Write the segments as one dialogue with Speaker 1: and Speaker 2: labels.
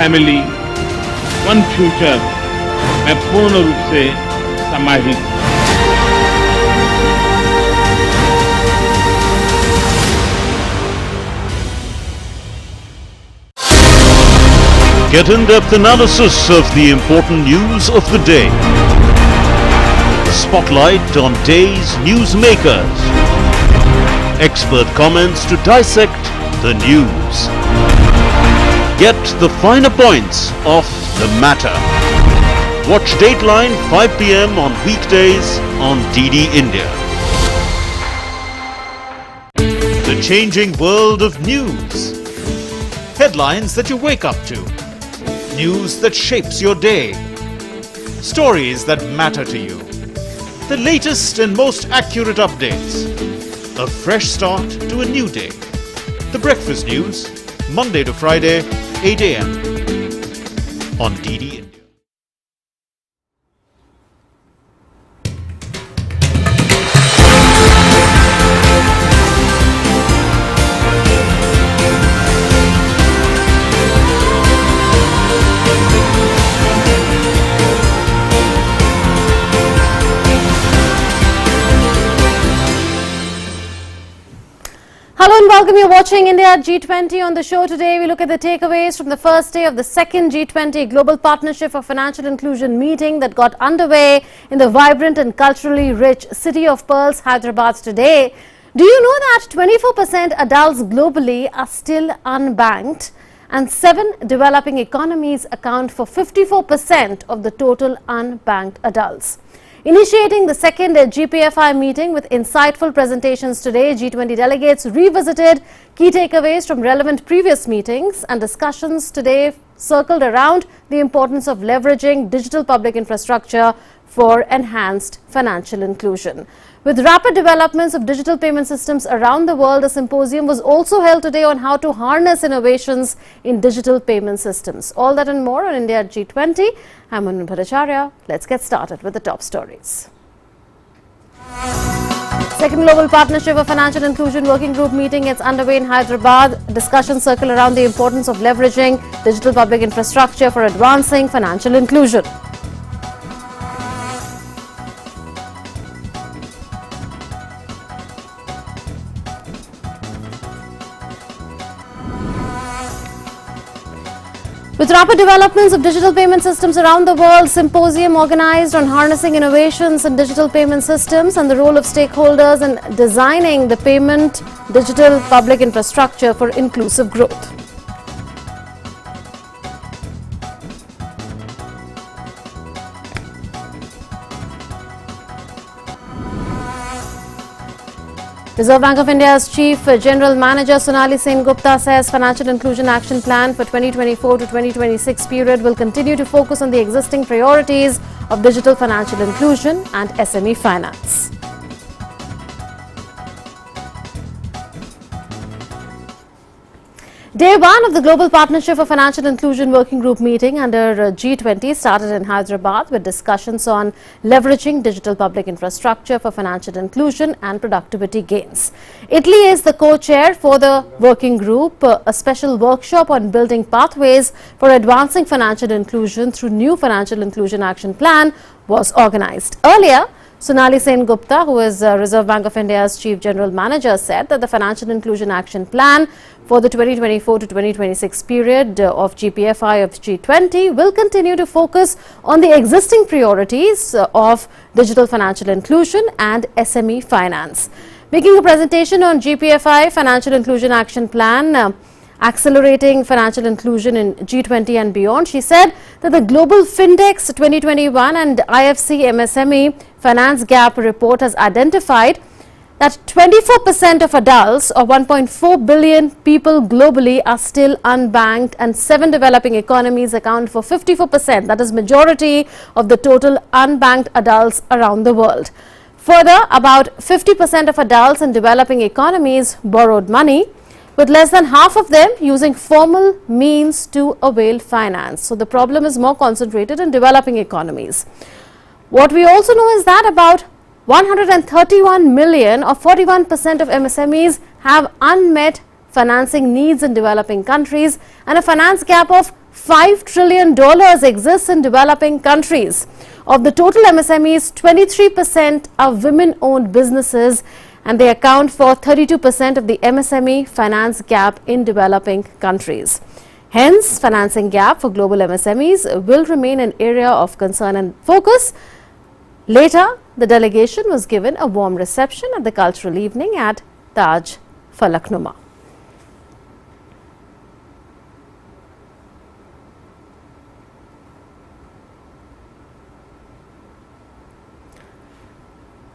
Speaker 1: Family one future में पूर्ण रूप से समाहित।
Speaker 2: Get in-depth analysis of the important news of the day. Spotlight on day's newsmakers. Expert comments to dissect the news. Get the finer points of the matter. Watch Dateline 5 p.m. on weekdays on DD India. The changing world of news. Headlines that you wake up to. News that shapes your day. Stories that matter to you. The latest and most accurate updates. A fresh start to a new day. The Breakfast News, Monday to Friday, 8 a.m. on DD India.
Speaker 3: Hello and welcome. You're watching India G20. On the show today, we look at the takeaways from the first day of the second G20 Global Partnership for Financial Inclusion meeting that got underway in the vibrant and culturally rich city of Pearls, Hyderabad today. Do you know that 24% adults globally are still unbanked and 7 developing economies account for 54% of the total unbanked adults? Initiating the second GPFI meeting with insightful presentations today, G20 delegates revisited key takeaways from relevant previous meetings, and discussions today circled around the importance of leveraging digital public infrastructure for enhanced financial inclusion. With rapid developments of digital payment systems around the world, a symposium was also held today on how to harness innovations in digital payment systems. All that and more on India G20. I'm Manu Bhattacharya. Let's get started with the top stories. Second Global Partnership for Financial Inclusion Working Group meeting gets underway in Hyderabad. Discussions circle around the importance of leveraging digital public infrastructure for advancing financial inclusion. With rapid developments of digital payment systems around the world, symposium organized on harnessing innovations in digital payment systems and the role of stakeholders in designing the payment digital public infrastructure for inclusive growth. Reserve Bank of India's Chief General Manager Sonali Sengupta says Financial Inclusion Action Plan for 2024 to 2026 period will continue to focus on the existing priorities of digital financial inclusion and SME finance. Day one of the Global Partnership for Financial Inclusion Working Group meeting under G20 started in Hyderabad with discussions on leveraging digital public infrastructure for financial inclusion and productivity gains. Italy is the co-chair for the working group. A special workshop on building pathways for advancing financial inclusion through new Financial Inclusion Action Plan was organized. Earlier, Sonali Sengupta, who is Reserve Bank of India's Chief General Manager, said that the Financial Inclusion Action Plan for the 2024 to 2026 period of GPFI of G20 will continue to focus on the existing priorities of digital financial inclusion and SME finance. Making a presentation on GPFI Financial Inclusion Action Plan, accelerating financial inclusion in G20 and beyond, she said that the Global Findex 2021 and IFC MSME Finance Gap report has identified that 24% of adults, or 1.4 billion people globally, are still unbanked, and 7 developing economies account for 54%, that is majority of the total unbanked adults around the world. Further, about 50% of adults in developing economies borrowed money, with less than half of them using formal means to avail finance. So the problem is more concentrated in developing economies. What we also know is that about 131 million or 41% of MSMEs have unmet financing needs in developing countries, and a finance gap of $5 trillion exists in developing countries. Of the total MSMEs, 23% are women-owned businesses, and they account for 32% of the MSME finance gap in developing countries. Hence, financing gap for global MSMEs will remain an area of concern and focus. Later, the delegation was given a warm reception at the cultural evening at Taj Falaknuma.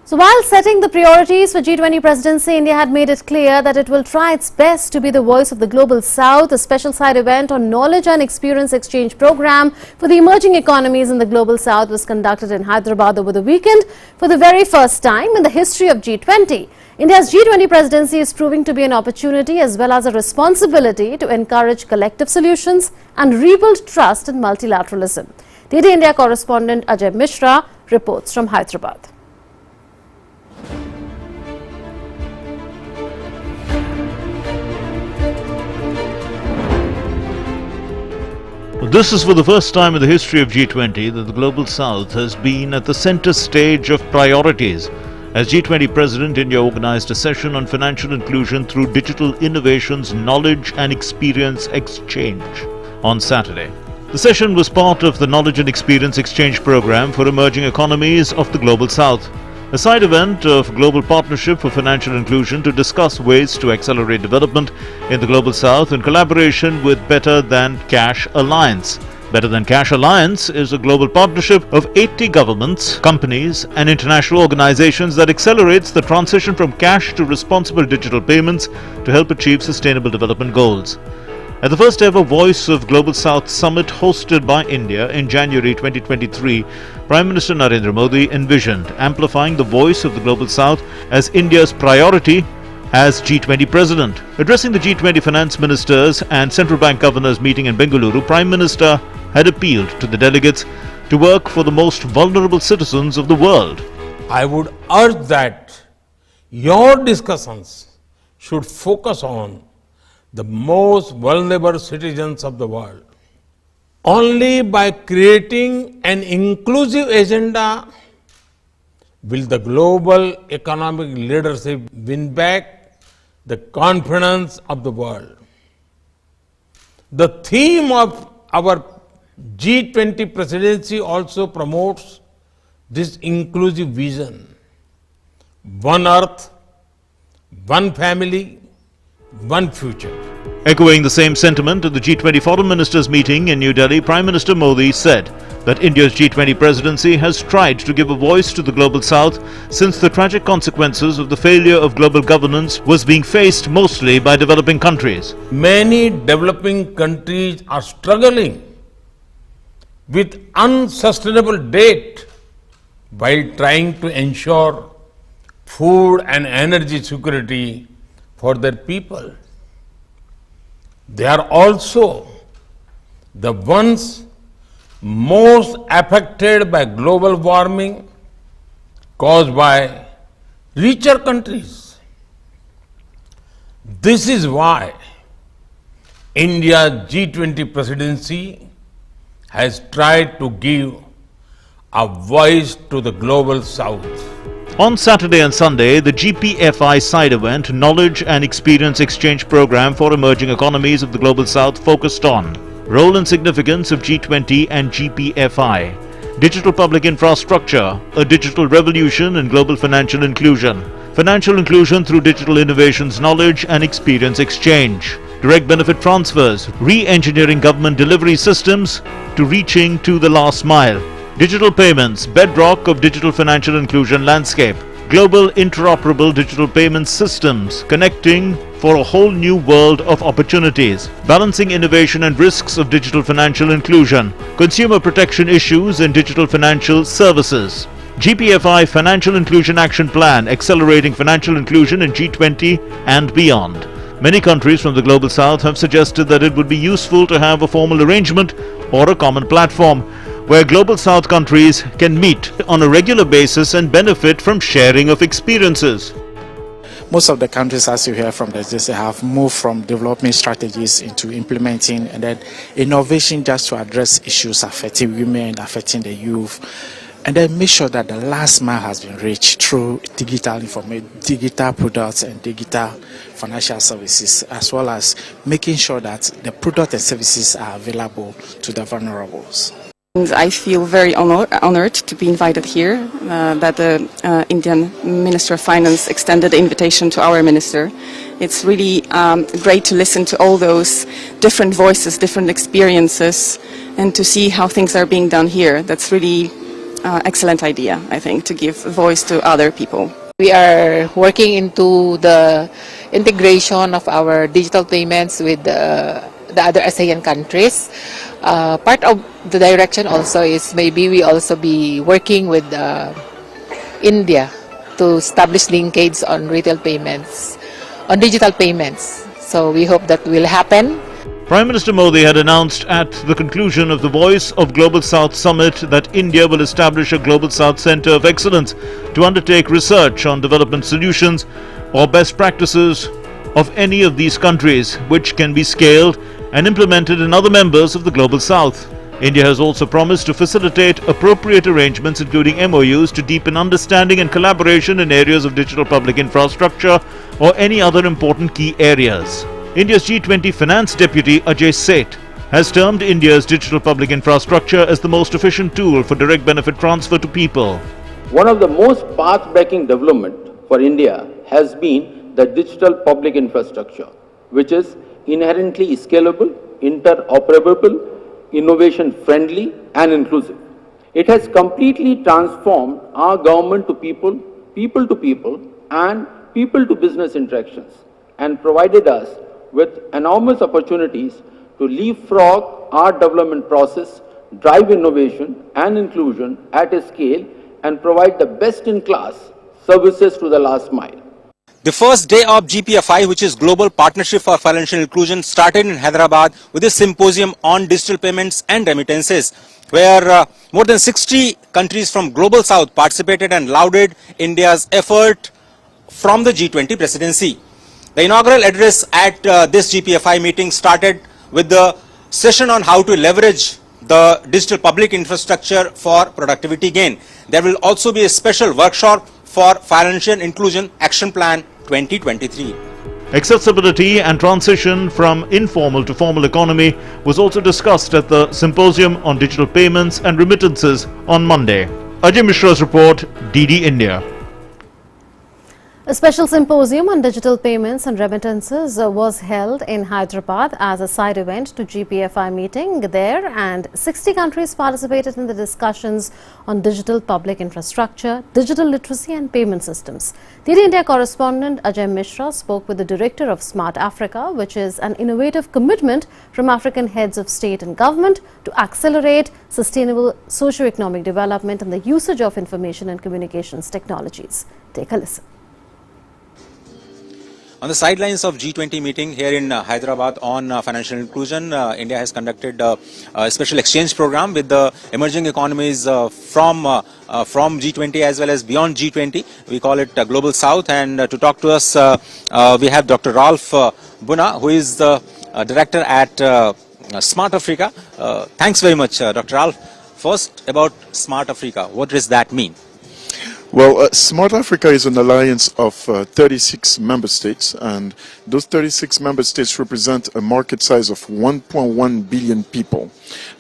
Speaker 3: So while setting the priorities for G20 presidency, India had made it clear that it will try its best to be the voice of the Global South. A special side event on knowledge and experience exchange program for the emerging economies in the Global South was conducted in Hyderabad over the weekend for the very first time in the history of G20. India's G20 presidency is proving to be an opportunity as well as a responsibility to encourage collective solutions and rebuild trust in multilateralism. DD India correspondent Ajay Mishra reports from Hyderabad.
Speaker 2: This is for the first time in the history of G20 that the Global South has been at the center stage of priorities. As G20 President, India organized a session on financial inclusion through digital innovations, knowledge and experience exchange on Saturday. The session was part of the Knowledge and Experience Exchange program for emerging economies of the Global South, a side event of Global Partnership for Financial Inclusion to discuss ways to accelerate development in the Global South in collaboration with Better Than Cash Alliance. Better Than Cash Alliance is a global partnership of 80 governments, companies and international organizations that accelerates the transition from cash to responsible digital payments to help achieve sustainable development goals. At the first ever Voice of Global South Summit hosted by India in January 2023, Prime Minister Narendra Modi envisioned amplifying the voice of the Global South as India's priority as G20 President. Addressing the G20 finance ministers and central bank governors meeting in Bengaluru, Prime Minister had appealed to the delegates to work for the most vulnerable citizens of the world.
Speaker 4: I would urge that your discussions should focus on the most vulnerable citizens of the world. Only by creating an inclusive agenda will the global economic leadership win back the confidence of the world. The theme of our G20 presidency also promotes this inclusive vision. One earth, one family, one future.
Speaker 2: Echoing the same sentiment at the G20 Foreign Ministers meeting in New Delhi, Prime Minister Modi said that India's G20 presidency has tried to give a voice to the Global South since the tragic consequences of the failure of global governance was being faced mostly by developing countries.
Speaker 4: Many developing countries are struggling with unsustainable debt while trying to ensure food and energy security for their people. They are also the ones most affected by global warming caused by richer countries. This is why India's G20 presidency has tried to give a voice to the Global South.
Speaker 2: On Saturday and Sunday, the GPFI side event, Knowledge and Experience Exchange Program for Emerging Economies of the Global South, focused on role and significance of G20 and GPFI, digital public infrastructure, a digital revolution in global financial inclusion through digital innovations, knowledge and experience exchange, direct benefit transfers, re-engineering government delivery systems to reaching to the last mile, digital payments, bedrock of digital financial inclusion landscape, global interoperable digital payment systems connecting for a whole new world of opportunities, balancing innovation and risks of digital financial inclusion, consumer protection issues in digital financial services, GPFI Financial Inclusion Action Plan, accelerating financial inclusion in G20 and beyond. Many countries from the Global South have suggested that it would be useful to have a formal arrangement or a common platform where Global South countries can meet on a regular basis and benefit from sharing of experiences.
Speaker 5: most of the countries, as you hear from the they have moved from developing strategies into implementing, and then innovation just to address issues affecting women, affecting the youth, and then make sure that the last mile has been reached through digital information, digital products and digital financial services, as well as making sure that the products and services are available to the vulnerables.
Speaker 6: I feel very honored to be invited here, that the Indian Minister of Finance extended the invitation to our minister. It's really great to listen to all those different voices, different experiences, and to see how things are being done here. That's really excellent idea, I think, to give voice to other people.
Speaker 7: We are working into the integration of our digital payments with the other ASEAN countries. Part of the direction also is maybe we also be working with India to establish linkage on retail payments, on digital payments. So we hope that will happen.
Speaker 2: Prime Minister Modi had announced at the conclusion of the Voice of Global South Summit that India will establish a Global South Centre of Excellence to undertake research on development solutions or best practices of any of these countries, which can be scaled and implemented in other members of the Global South. India has also promised to facilitate appropriate arrangements, including MOUs, to deepen understanding and collaboration in areas of digital public infrastructure or any other important key areas. India's G20 Finance Deputy Ajay Seth has termed India's digital public infrastructure as the most efficient tool for direct benefit transfer to people.
Speaker 8: One of the most path-breaking development for India has been the digital public infrastructure, which is inherently scalable, interoperable, innovation-friendly and inclusive. It has completely transformed our government to people, people to people and people to business interactions, and provided us with enormous opportunities to leapfrog our development process, drive innovation and inclusion at a scale, and provide the best-in-class services to the last mile.
Speaker 9: The first day of GPFI, which is Global Partnership for Financial Inclusion, started in Hyderabad with a symposium on digital payments and remittances, where more than 60 countries from Global South participated and lauded India's effort from the G20 presidency. The inaugural address at this GPFI meeting started with the session on how to leverage the digital public infrastructure for productivity gain. There will also be a special workshop for Financial Inclusion Action Plan 2023.
Speaker 2: Accessibility and transition from informal to formal economy was also discussed at the Symposium on Digital Payments and Remittances on Monday. Ajay Mishra's report, DD India.
Speaker 3: A special symposium on digital payments and remittances was held in Hyderabad as a side event to GPFI meeting there, and 60 countries participated in the discussions on digital public infrastructure, digital literacy and payment systems. DD India correspondent Ajay Mishra spoke with the director of Smart Africa, which is an innovative commitment from African heads of state and government to accelerate sustainable socio-economic development and the usage of information and communications technologies. Take a listen.
Speaker 9: On the sidelines of G20 meeting here in Hyderabad on financial inclusion, India has conducted a special exchange program with the emerging economies from G20 as well as beyond G20. We call it Global South, and to talk to us we have Dr. Ralph Buna, who is the director at Smart Africa. Thanks very much, Dr. Ralph. First, about Smart Africa, what does that mean?
Speaker 10: Well, Smart Africa is an alliance of 36 member states, and those 36 member states represent a market size of 1.1 billion people.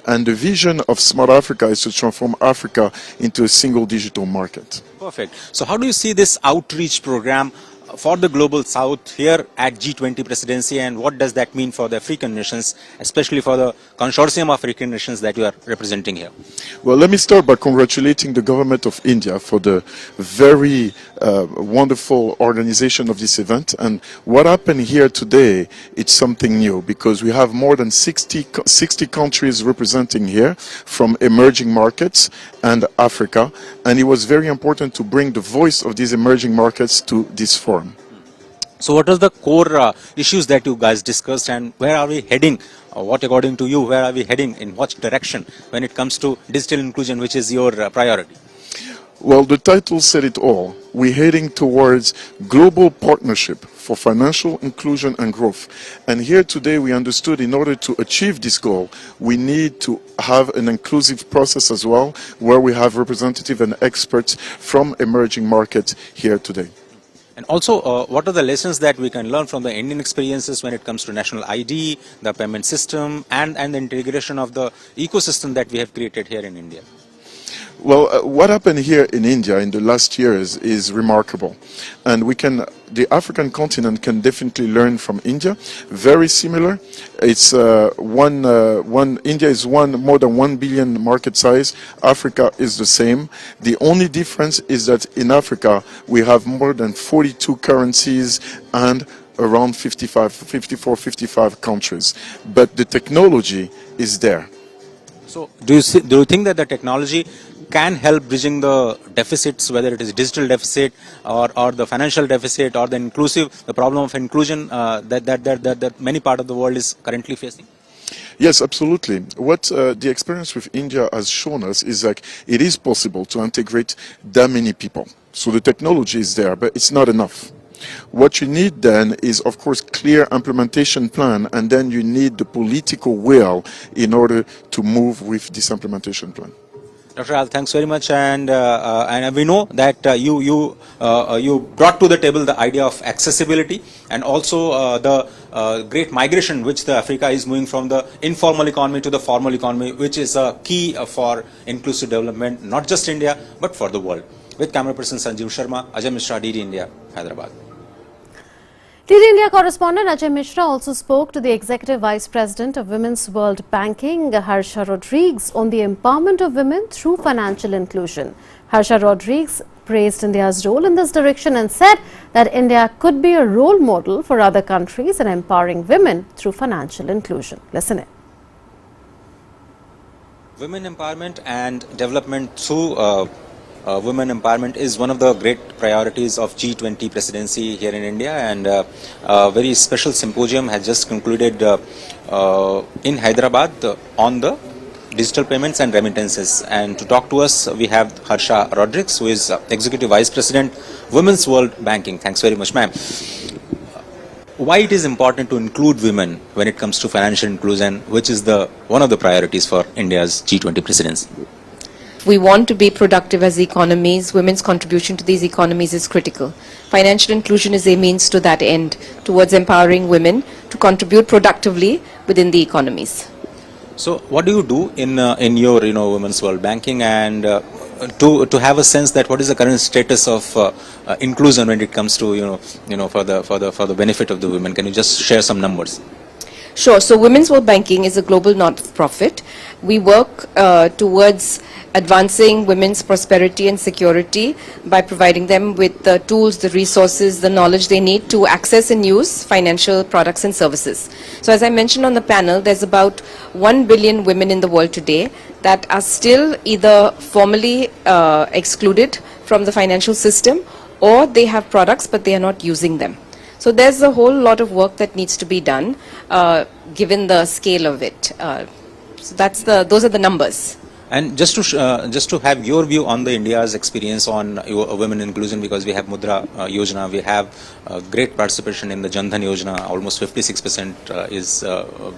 Speaker 10: And the vision of Smart Africa is to transform Africa into a single digital market. Perfect.
Speaker 9: So how do you see this outreach program for the Global South here at G20 presidency, and what does that mean for the African nations, especially for the consortium of African nations that you are representing here?
Speaker 10: Well, let me start by congratulating the government of India for the very wonderful organization of this event. And what happened here today, it's something new, because we have more than 60 countries representing here from emerging markets and Africa. And it was very important to bring the voice of these emerging markets to this forum.
Speaker 9: So what are the core issues that you guys discussed, and where are we heading? What, according to you, where are we heading, in what direction when it comes to digital inclusion, which is your priority?
Speaker 10: Well, the title said it all. We're heading towards global partnership for financial inclusion and growth. And here today we understood in order to achieve this goal, we need to have an inclusive process as well, where we have representatives and experts from emerging markets here today.
Speaker 9: And also, what are the lessons that we can learn from the Indian experiences when it comes to national ID, the payment system, and the integration of the ecosystem that we have created here in India?
Speaker 10: Well, what happened here in India in the last years is remarkable, and the African continent can definitely learn from India. Very similar. It's India is more than 1 billion market size. Africa is the same. The only difference is that in Africa we have more than 42 currencies and around 54, 55 countries, but the technology is there.
Speaker 9: So, do you think that the technology can help bridging the deficits, whether it is digital deficit or the financial deficit or the problem of inclusion that many part of the world is currently facing?
Speaker 10: Yes, absolutely. What the experience with India has shown us is that it is possible to integrate that many people. So the technology is there, but it's not enough. What you need then is, of course, clear implementation plan, and then you need the political will in order to move with this implementation plan.
Speaker 9: Dr. Al, thanks very much, and we know that you brought to the table the idea of accessibility and also the great migration which the Africa is moving from the informal economy to the formal economy, which is a key for inclusive development, not just India but for the world. With camera person Sanjeev Sharma, Ajay Mishra, DD India, Hyderabad.
Speaker 3: DD India correspondent Ajay Mishra also spoke to the Executive Vice President of Women's World Banking, Harsha Rodrigues, on the empowerment of women through financial inclusion. Harsha Rodrigues praised India's role in this direction and said that India could be a role model for other countries in empowering women through financial inclusion. Listen in.
Speaker 9: Women empowerment and development through women empowerment is one of the great priorities of G20 presidency here in India, and a very special symposium has just concluded in Hyderabad on the digital payments and remittances. And to talk to us, we have Harsha Rodrigues, who is Executive Vice President, Women's World Banking. Thanks very much, ma'am. Why it is important to include women when it comes to financial inclusion, which is one of the priorities for India's G20 presidency?
Speaker 11: We want to be productive as economies. Women's contribution to these economies is critical. Financial inclusion is a means to that end, towards empowering women to contribute productively within the economies.
Speaker 9: So, what do you do in your Women's World Banking, and to have a sense that what is the current status of inclusion when it comes to for the benefit of the women? Can you just share some numbers?
Speaker 11: Sure. So Women's World Banking is a global not-for-profit. We work towards advancing women's prosperity and security by providing them with the tools, the resources, the knowledge they need to access and use financial products and services. So as I mentioned on the panel, there's about 1 billion women in the world today that are still either formally excluded from the financial system, or they have products but they are not using them. So there's a whole lot of work that needs to be done, given the scale of it. So those are the numbers.
Speaker 9: And just to have your view on the India's experience on women inclusion, because we have Mudra Yojana, we have great participation in the Jan Dhan Yojana. Almost 56% is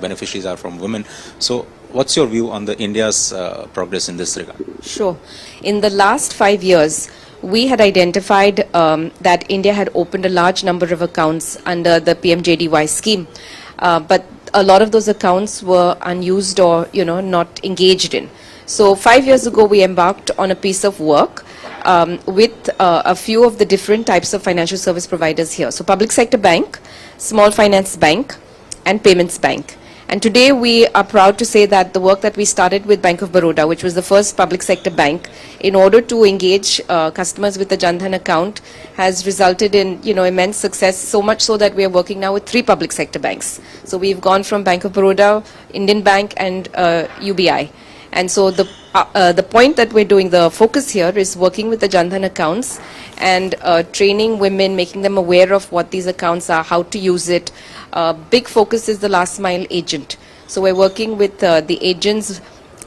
Speaker 9: beneficiaries are from women. So, what's your view on the India's progress in this regard?
Speaker 11: Sure. In the last 5 years, we had identified that India had opened a large number of accounts under the PMJDY scheme, but a lot of those accounts were unused or not engaged in. So 5 years ago, we embarked on a piece of work with a few of the different types of financial service providers here. So public sector bank, small finance bank, and payments bank. And today we are proud to say that the work that we started with Bank of Baroda, which was the first public sector bank, in order to engage customers with the Jan Dhan account, has resulted in immense success, so much so that we are working now with 3 public sector banks. So we've gone from Bank of Baroda, Indian Bank, and UBI. And so the point that we're doing, the focus here, is working with the Jan Dhan accounts and training women, making them aware of what these accounts are, how to use it. Big focus is the last mile agent. So we're working with the agents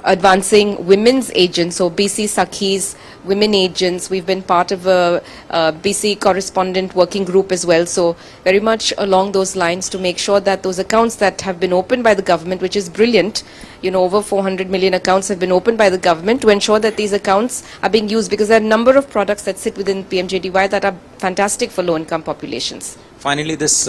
Speaker 11: advancing women's agents, so BC Sakhis, women agents. We've been part of a BC correspondent working group as well. So very much along those lines to make sure that those accounts that have been opened by the government, which is brilliant, over 400 million accounts have been opened by the government, to ensure that these accounts are being used, because there are a number of products that sit within PMJDY that are fantastic for low-income populations.
Speaker 9: Finally, this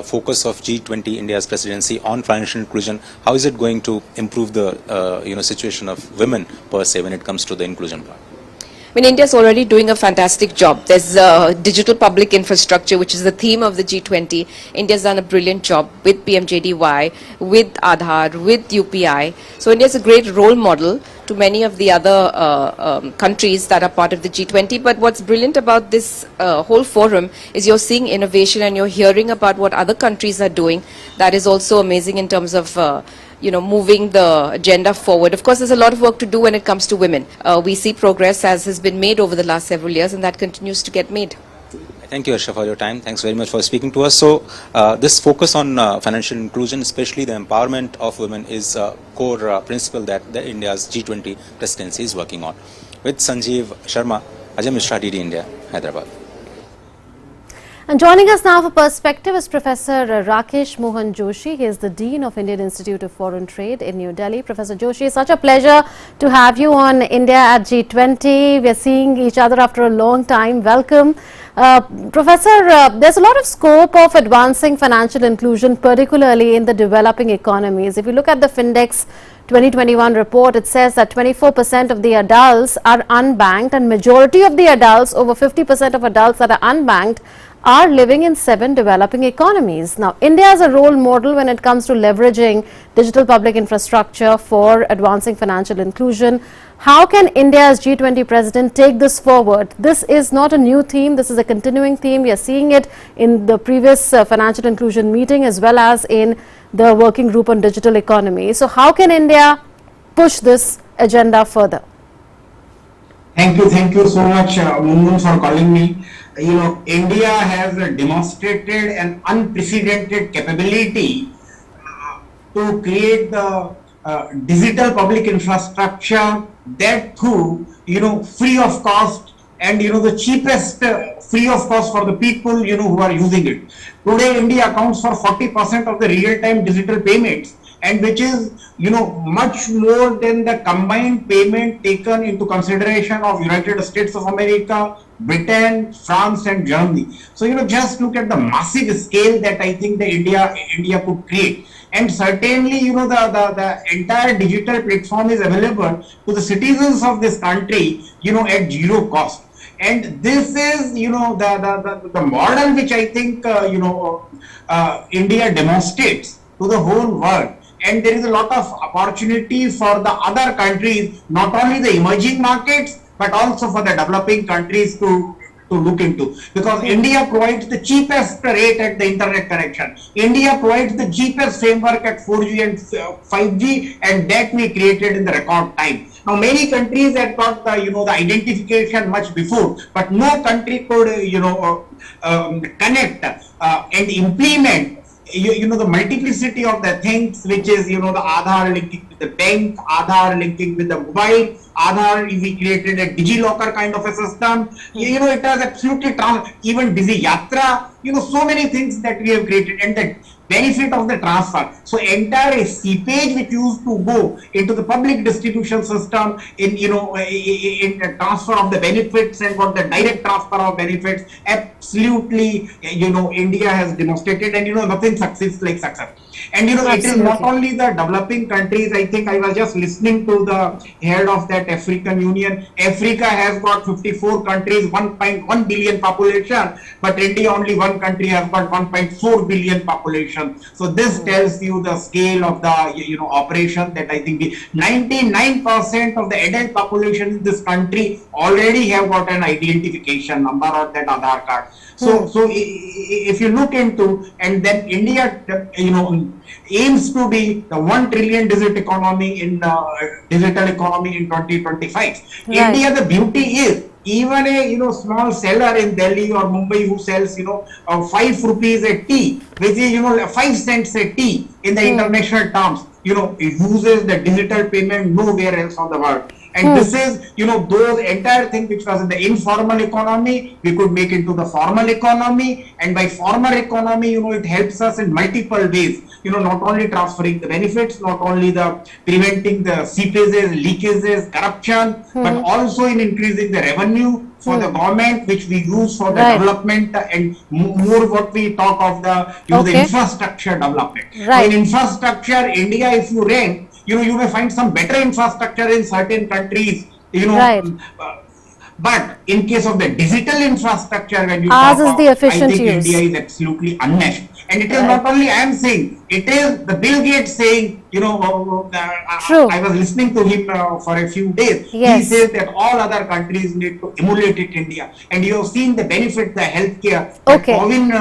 Speaker 9: focus of G20 India's presidency on financial inclusion, how is it going to improve the situation of women per se when it comes to the inclusion part?
Speaker 11: I mean, India is already doing a fantastic job. There's digital public infrastructure, which is the theme of the G20. India's done a brilliant job with PMJDY, with Aadhaar, with UPI. So India is a great role model to many of the other countries that are part of the G20. But what's brilliant about this whole forum is you're seeing innovation and you're hearing about what other countries are doing. That is also amazing in terms of moving the agenda forward. Of course, there's a lot of work to do when it comes to women. We see progress as has been made over the last several years, and that continues to get made.
Speaker 9: Thank you, Harsha, for your time. Thanks very much for speaking to us. So, this focus on financial inclusion, especially the empowerment of women, is a core principle that India's G20 presidency is working on. With Sanjeev Sharma, Ajay Mishra, DD India, Hyderabad.
Speaker 3: And joining us now for Perspective is Professor Rakesh Mohan Joshi. He is the Dean of Indian Institute of Foreign Trade in New Delhi. Professor Joshi, it's such a pleasure to have you on India at G20. We are seeing each other after a long time. Welcome. Professor, there's a lot of scope of advancing financial inclusion, particularly in the developing economies. If you look at the Findex 2021 report, it says that 24% of the adults are unbanked, and majority of the adults, over 50% of adults that are unbanked, are living in 7 developing economies. Now, India is a role model when it comes to leveraging digital public infrastructure for advancing financial inclusion. How can India as G20 president take this forward? This is not a new theme. This is a continuing theme. We are seeing it in the previous financial inclusion meeting as well as in the working group on digital economy. So how can India push this agenda further?
Speaker 12: Thank you so much, Munmun, for calling me. India has demonstrated an unprecedented capability to create the digital public infrastructure, that through, free of cost, and, the cheapest free of cost for the people, who are using it. Today, India accounts for 40% of the real-time digital payments, and which is, much more than the combined payment taken into consideration of United States of America, Britain, France, and Germany. So, just look at the massive scale that I think the India could create. And certainly, the entire digital platform is available to the citizens of this country, at zero cost. And this is, the model which I think, India demonstrates to the whole world. And there is a lot of opportunity for the other countries, not only the emerging markets, but also for the developing countries to look into. Because India provides the cheapest rate at the internet connection. India provides the cheapest framework at 4G and 5G, and that we created in the record time. Now, many countries have got the, the identification much before, but no country could, connect and implement the multiplicity of the things, which is, the Aadhaar linking with the bank, Aadhaar linking with the mobile, Aadhaar, we created a DigiLocker kind of a system. It has absolutely, even Digi Yatra, so many things that we have created, and the benefit of the transfer. So entire seepage which used to go into the public distribution system in, in the transfer of the benefits and what the direct transfer of benefits, absolutely, India has demonstrated, and, nothing succeeds like success. And, it is not only the developing countries. I think I was just listening to the head of that African Union. Africa has got 54 countries, 1.1 billion population, but India, only one country, has got 1.4 billion population. So this tells you the scale of the, operation, that I think 99% of the adult population in this country already have got an identification number or that Aadhaar card. So if you look into, and then India, aims to be the 1 trillion digital economy in 2025.
Speaker 3: Right.
Speaker 12: India, the beauty is, even a small seller in Delhi or Mumbai who sells 5 rupees a tea, which is 5 cents a tea in the international terms, uses the digital payment nowhere else on the world. And this is, those entire thing which was in the informal economy, we could make into the formal economy. And by formal economy, it helps us in multiple ways. Not only transferring the benefits, not only the preventing the seepages, leakages, corruption, but also in increasing the revenue for the government, which we use for the development and more what we talk of the infrastructure development.
Speaker 3: Right.
Speaker 12: In infrastructure, India, if you rank, you may find some better infrastructure in certain countries,
Speaker 3: Right.
Speaker 12: But in case of the digital infrastructure, when you
Speaker 3: Ours
Speaker 12: talk
Speaker 3: is
Speaker 12: of,
Speaker 3: the efficient
Speaker 12: I think
Speaker 3: use.
Speaker 12: India is absolutely unmatched. And it is not only I am saying, it is the Bill Gates saying,
Speaker 3: True.
Speaker 12: I was listening to him for a few days.
Speaker 3: Yes.
Speaker 12: He says that all other countries need to emulate it India. And you have seen the benefit, the healthcare,
Speaker 3: Okay.
Speaker 12: the Povin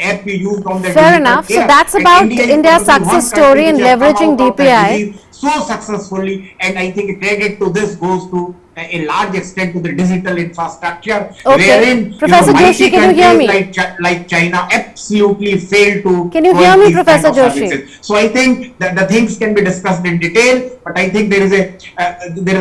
Speaker 12: app we used on the
Speaker 3: Fair
Speaker 12: digital
Speaker 3: enough. So
Speaker 12: care.
Speaker 3: that's
Speaker 12: And
Speaker 3: about
Speaker 12: India is
Speaker 3: India's
Speaker 12: probably one
Speaker 3: success
Speaker 12: country
Speaker 3: story in
Speaker 12: which has come
Speaker 3: leveraging
Speaker 12: out of the
Speaker 3: DPI.
Speaker 12: disease so successfully, and I think credit to this goes to a large extent to the digital infrastructure,
Speaker 3: Okay.
Speaker 12: wherein
Speaker 3: Professor
Speaker 12: mighty
Speaker 3: Joshi, can you hear
Speaker 12: countries
Speaker 3: me?
Speaker 12: like China absolutely failed to
Speaker 3: Can you
Speaker 12: provide
Speaker 3: hear me,
Speaker 12: these
Speaker 3: Professor
Speaker 12: kind of
Speaker 3: Joshi?
Speaker 12: services. So I think that the things can be discussed in detail, but I think there is a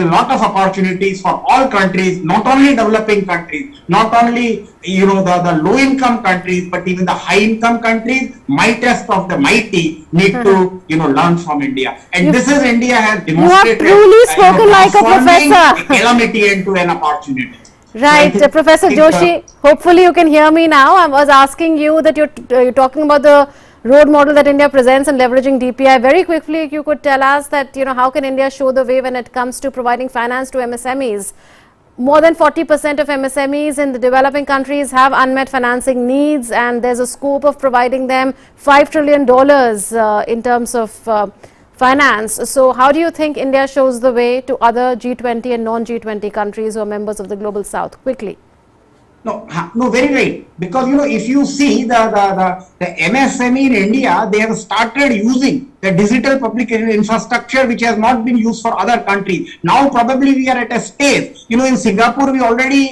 Speaker 12: lot of opportunities for all countries, not only developing countries, not only the low income countries, but even the high income countries, mightest of the mighty need to learn from India. And this is India has demonstrated
Speaker 3: truly spoken like a
Speaker 12: transforming
Speaker 3: professor.
Speaker 12: a calamity into an opportunity.
Speaker 3: Right,
Speaker 12: So I
Speaker 3: Professor
Speaker 12: think,
Speaker 3: Joshi, hopefully you can hear me now. I was asking you that you're talking about the road model that India presents and leveraging DPI. Very quickly, if you could tell us that, how can India show the way when it comes to providing finance to MSMEs? More than 40% of MSMEs in the developing countries have unmet financing needs, and there's a scope of providing them $5 trillion in terms of finance. So how do you think India shows the way to other G20 and non-G20 countries who are members of the Global South? Quickly.
Speaker 12: No, very right. Because if you see the MSME in India, they have started using the digital public infrastructure which has not been used for other countries. Now probably we are at a stage. In Singapore we already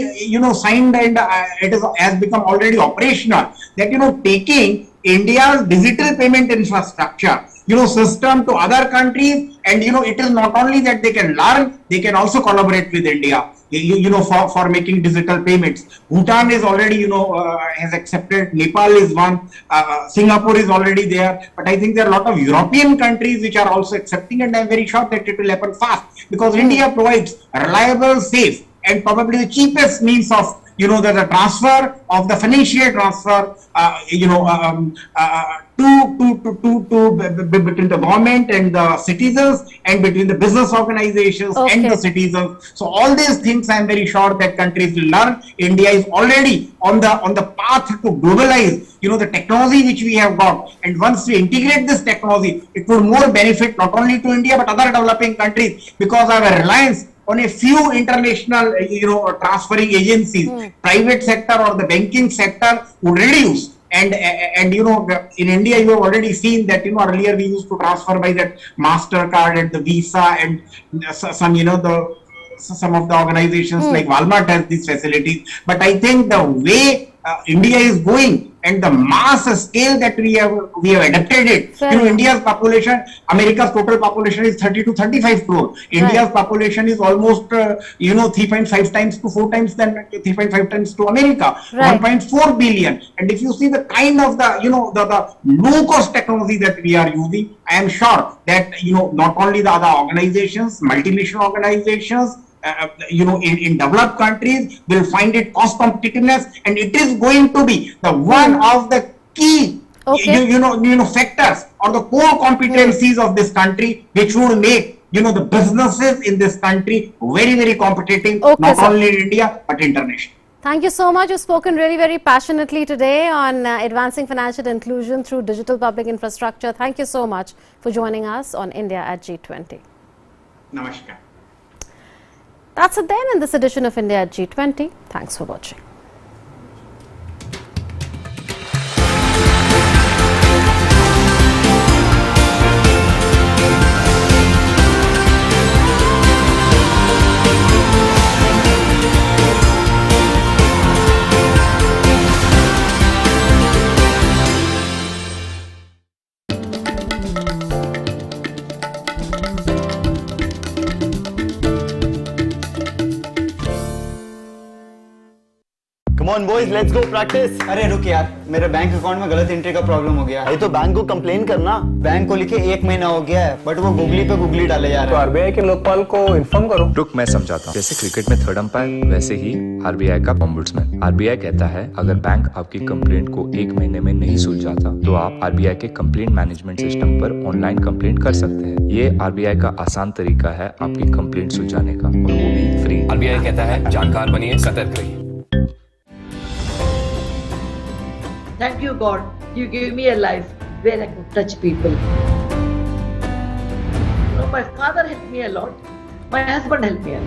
Speaker 12: signed, and it has become already operational. That taking India's digital payment infrastructure system to other countries, and it is not only that they can learn, they can also collaborate with India for making digital payments. Bhutan is already has accepted, Nepal is one, Singapore is already there, but I think there are a lot of European countries which are also accepting, and I am very sure that it will happen fast, because India provides reliable, safe, and probably the cheapest means of the transfer of the financial transfer, between the government and the citizens, and between the business organizations and the citizens. So all these things, I am very sure that countries will learn. India is already on the path to globalize, the technology which we have got, and once we integrate this technology, it will more benefit not only to India but other developing countries, because our reliance on a few international, transferring agencies, private sector or the banking sector would reduce. And in India, you have already seen that, earlier we used to transfer by that MasterCard and the Visa, and some of the organizations like Walmart has these facilities. But I think the way India is going, and the mass scale that we have adapted it. India's population, America's total population is 30 to 35 crore. India's population is almost 3.5 times to 4 times than 3.5 times to America, 1.4 billion. And if you see the kind of the low cost technology that we are using, I am sure that not only the other organizations, multinational organizations, in developed countries will find it cost competitiveness, and it is going to be the one of the key factors or the core competencies of this country, which would make the businesses in this country very, very competitive, not only in India but internationally.
Speaker 3: Thank you so much. You've spoken really very passionately today on advancing financial inclusion through digital public infrastructure. Thank you so much for joining us on India at G20.
Speaker 12: Namaskar.
Speaker 3: That's it then in this edition of India at G20. Thanks for watching.
Speaker 13: Come on boys, let's go practice.
Speaker 14: अरे रुक यार, मेरे bank account में गलत entry का problem हो गया।
Speaker 13: भाई तो बैंक को कंप्लेन करना।
Speaker 14: बैंक को लिखे 1 महीना हो गया है, बट वो गूगली पे गूगली डाले जा रहे हैं।
Speaker 15: तो आरबीआई के लोकपाल को इन्फॉर्म करो।
Speaker 16: रुक, मैं समझाता हूँ। जैसे क्रिकेट में थर्ड अंपायर, वैसे ही आरबीआई का ओम्बुड्समैन। आरबीआई कहता है अगर बैंक आपकी कंप्लेंट को 1 महीने में नहीं सुलझाता तो आप आरबीआई के कंप्लेंट मैनेजमेंट सिस्टम पर ऑनलाइन कंप्लेंट कर सकते हैं। ये आरबीआई का आसान तरीका है आपकी कंप्लेंट सुलझाने का, और वो भी फ्री।
Speaker 17: आरबीआई कहता है जानकार बनिए, सतर्क रहिए।
Speaker 18: Thank you, God. You gave me a life where I could touch people. You know, my father helped me a lot. My husband helped me a lot.